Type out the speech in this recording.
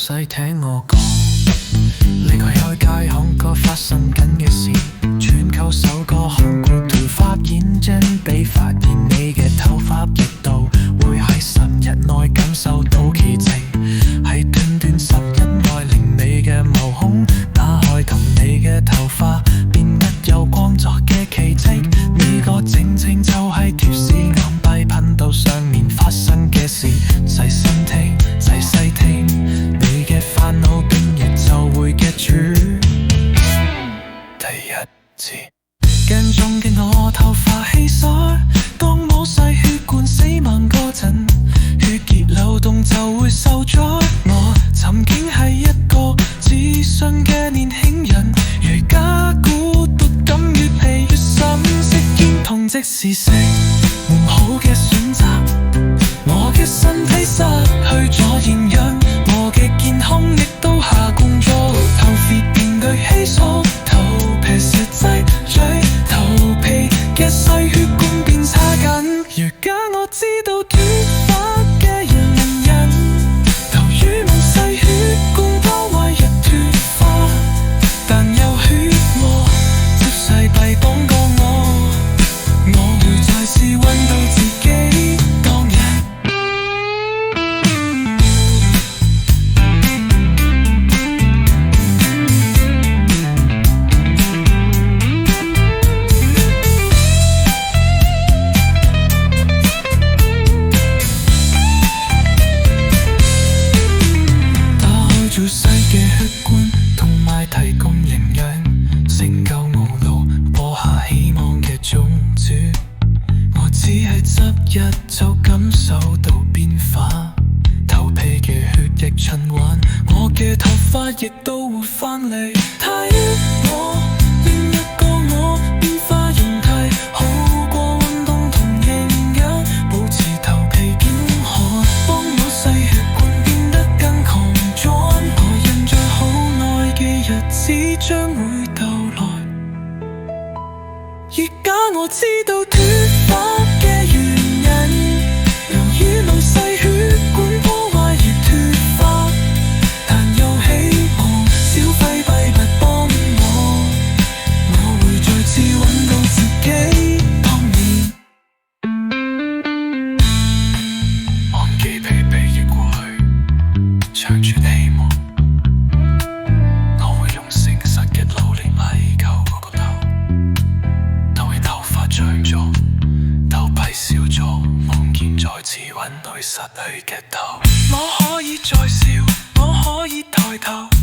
細聽我講，離開開街看個發生緊嘅事，全球首個韓國突發現真被發現，你嘅頭髮亦都會喺10日內感受到奇蹟，喺短短10日內令你嘅毛孔打開，同你嘅頭髮變得有光澤嘅奇蹟。呢個正正就係貼士硬幣頻道上面發生嘅事，細心聽，細細聽，你嘅煩惱今日就會 get 住。第一次鏡中嘅我頭髮稀疏，當冇細血管死亡嗰陣，血液流動就會受阻。我曾經係一個自信嘅年輕人，如家孤獨感越嚟越深，食煙同即時食唔好嘅選擇，我嘅身體失去咗營養，我嘅健康亦都下降咗，頭髮變具稀疏，頭皮實際嘴，頭皮嘅細血管變差緊。而家我知道脫髮嘅原因，頭羽毛細血管破壞日脫髮，但有血和接細幣綁過我會再次搵到自己當日。打開最細嘅血管，同埋提供營養，成就懊惱，播下希望嘅種子。我只係執日就感受到變化，頭皮嘅血液循環，我嘅頭髮亦都會返嚟。睇我另一個我變化形態，好過運動同營養，保持頭皮健康，幫我細血管變得更強壯。我印象好耐嘅日子將會到來，而家我知道脫髮嘅原因，由於毛細血管破壞而脫髮，但又希望小費幣不幫我會再次搵到自己當年。忘記疲憊亦過去，唱住希望，我會用誠實嘅努力嚟救嗰個頭，當你頭髮長咗，頭皮少咗，望見再次搵回失去嘅頭。我可以再笑，我可以抬頭。